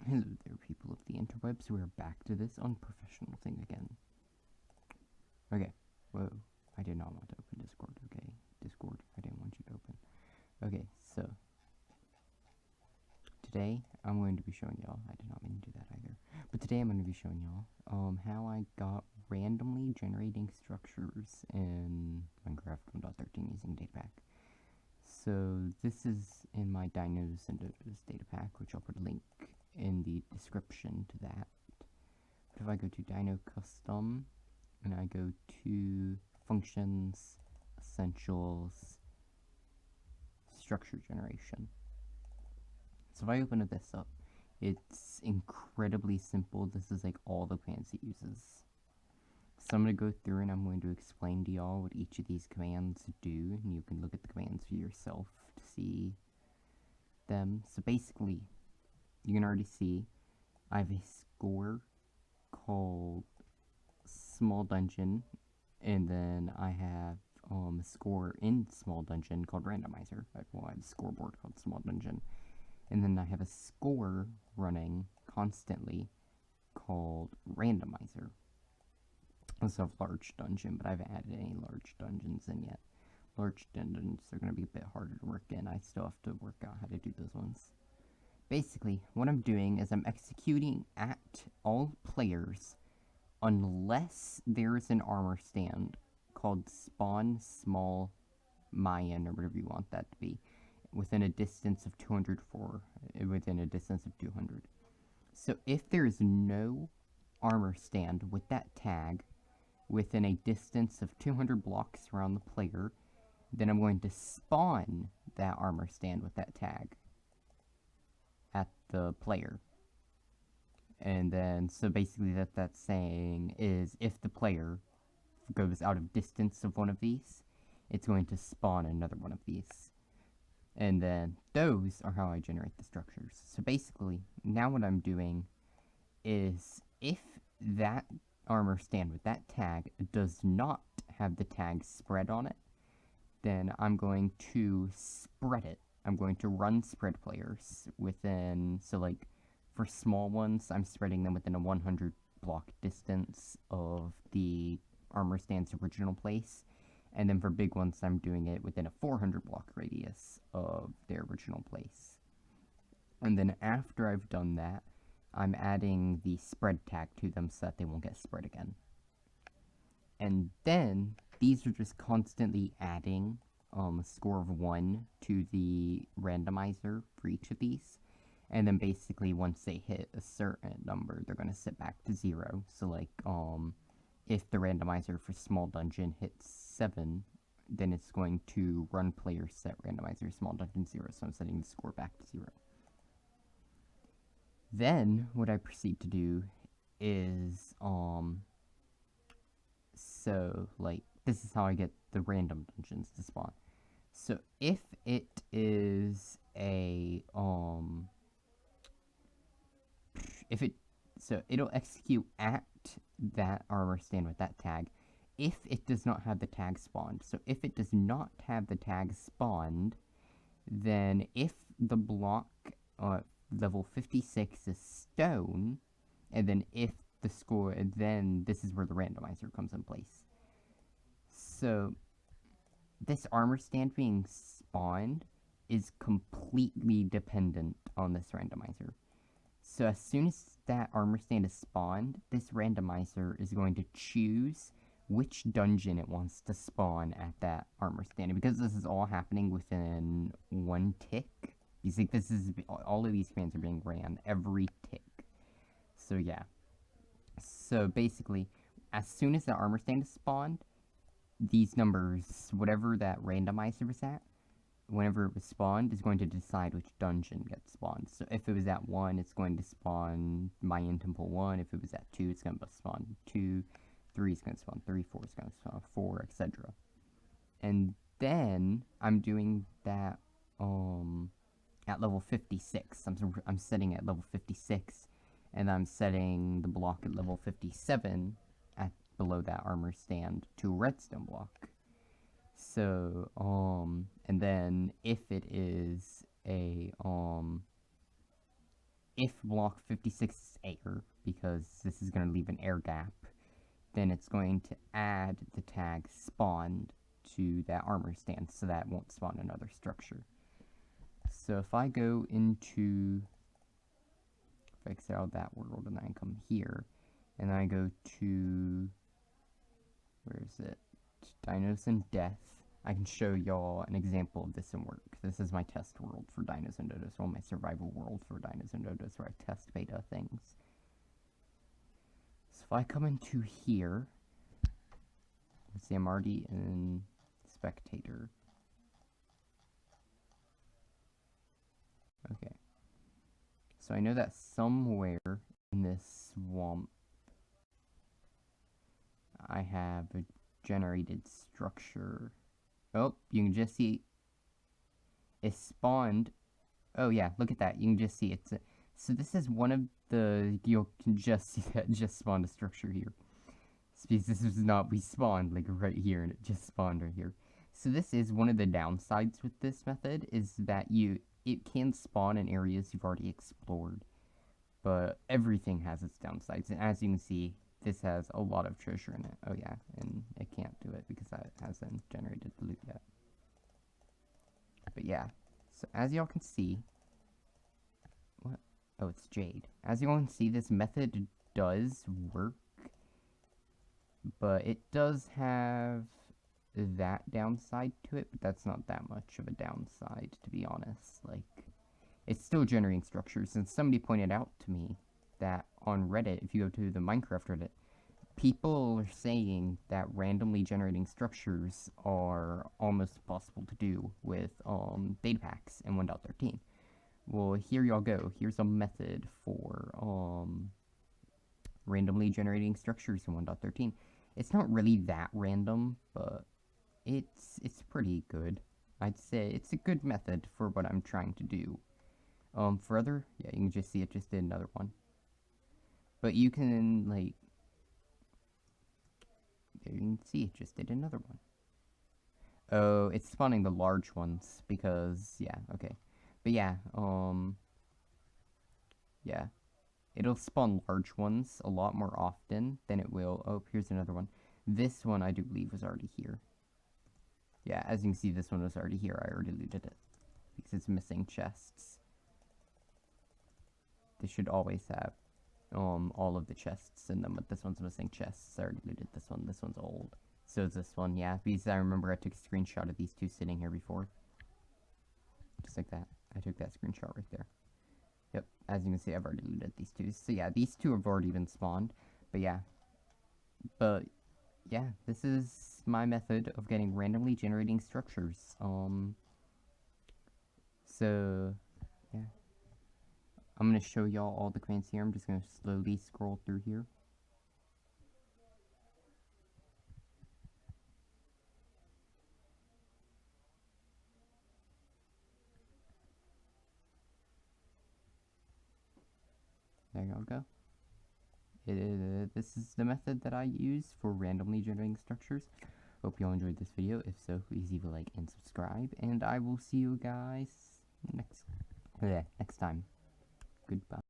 Hello there, people of the interwebs. We're back to this unprofessional thing again. Okay. Whoa. I did not want to open Discord, okay? Discord, I didn't want you to open. Okay, so. Today, I'm going to be showing y'all. I did not mean to do that either. But today I'm going to be showing y'all how I got randomly generating structures in Minecraft 1.13 using datapack. So this is in my Dinos and Dodos datapack, which I'll put a link in the description to that. But if I go to Dino Custom, and I go to Functions, Essentials, Structure Generation. So if I open this up, it's incredibly simple. This is like all the commands it uses. So I'm going to go through and I'm going to explain to y'all what each of these commands do, and you can look at the commands for yourself to see them. So basically, you can already see I have a score called Small Dungeon, and then I have a score in Small Dungeon called Randomizer. I have a scoreboard called Small Dungeon. And then I have a score running constantly called Randomizer. I also have Large Dungeon, but I haven't added any Large Dungeons in yet. Large Dungeons are going to be a bit harder to work in. I still have to work out how to do those ones. Basically, what I'm doing is I'm executing at all players unless there's an armor stand called Spawn Small Mayan, or whatever you want that to be, within a distance of 200 within a distance of 200. So if there is no armor stand with that tag within a distance of 200 blocks around the player, then I'm going to spawn that armor stand with that tag at the player. And then, so basically that's saying is if the player goes out of distance of one of these, it's going to spawn another one of these. And then those are how I generate the structures. So basically, now what I'm doing is if that armor stand with that tag does not have the tag spread on it, then I'm going to spread it. I'm going to run spread players within, so like for small ones, I'm spreading them within a 100 block distance of the armor stand's original place. And then for big ones, I'm doing it within a 400 block radius of their original place. And then after I've done that, I'm adding the spread tag to them so that they won't get spread again. And then these are just constantly adding a score of 1 to the randomizer for each of these. And then basically once they hit a certain number, they're going to sit back to 0. So like, if the randomizer for Small Dungeon hits 7, then it's going to run player set randomizer Small Dungeon 0, so I'm setting the score back to 0. Then, what I proceed to do is, so, like, this is how I get the random dungeons to spawn. So, if it is a, so it'll execute at that armor stand with that tag if it does not have the tag spawned. So if it does not have the tag spawned, then if the block level 56 is stone, and then if the score, then this is where the randomizer comes in place. So this armor stand being spawned is completely dependent on this randomizer. So as soon as that armor stand is spawned, this randomizer is going to choose which dungeon it wants to spawn at that armor stand. And because this is all happening within 1 tick, you see this is, all of these commands are being ran every tick. So yeah. So basically, as soon as the armor stand is spawned, these numbers, whatever that randomizer is at, whenever it was spawned, is going to decide which dungeon gets spawned. So if it was at 1, it's going to spawn Mayan Temple 1. If it was at 2, it's going to spawn 2. 3 is going to spawn 3. 4 is going to spawn 4, etc. And then I'm doing that at level 56. I'm setting at level 56, and I'm setting the block at level 57 at below that armor stand to a redstone block. So, and then if it is a, if block 56 is air, because this is going to leave an air gap, then it's going to add the tag spawned to that armor stand, so that won't spawn another structure. So if I go into, if I exit out of that world and I come here, and I go to, where is it? Dinos and Death. I can show y'all an example of this in work. This is my test world for Dinos and Dodos, or my survival world for Dinos and Dodos, where I test beta things. So if I come into here, let's see, I'm already in Spectator. Okay. So I know that somewhere in this swamp, I have a generated structure. Oh, you can just see it spawned. Oh yeah, look at that. You can just see it's so this is one of the, you can just see that just spawned a structure here. Because this is not, we spawned like right here and it just spawned right here. So this is one of the downsides with this method, is that it can spawn in areas you've already explored. But everything has its downsides, and as you can see, this has a lot of treasure in it. Oh yeah, and it can't do it because that hasn't generated the loot yet. But yeah, so as y'all can see, what? Oh, it's Jade. As y'all can see, this method does work, but it does have that downside to it, but that's not that much of a downside, to be honest. Like, it's still generating structures, and somebody pointed out to me that on Reddit, if you go to the Minecraft Reddit, people are saying that randomly generating structures are almost impossible to do with data packs in 1.13. Well, here y'all go. Here's a method for randomly generating structures in 1.13. It's not really that random, but it's pretty good. I'd say it's a good method for what I'm trying to do. For other, yeah, you can just see it just did another one. But you can, like, there you can see it just did another one. Oh, it's spawning the large ones because, yeah, okay. But yeah, yeah. It'll spawn large ones a lot more often than it will, oh, here's another one. This one, I do believe, was already here. Yeah, as you can see, this one was already here. I already looted it because it's missing chests. They should always have all of the chests in them, but this one's missing chests. I already looted this one. This one's old. So is this one, yeah, because I remember I took a screenshot of these two sitting here before. Just like that. I took that screenshot right there. Yep, as you can see, I've already looted these two. So yeah, these two have already been spawned. But yeah. This is my method of getting randomly generating structures. So, yeah. I'm going to show y'all all the commands here. I'm just going to slowly scroll through here. There y'all go. This is the method that I use for randomly generating structures. Hope y'all enjoyed this video. If so, please leave a like and subscribe. And I will see you guys next time. Goodbye.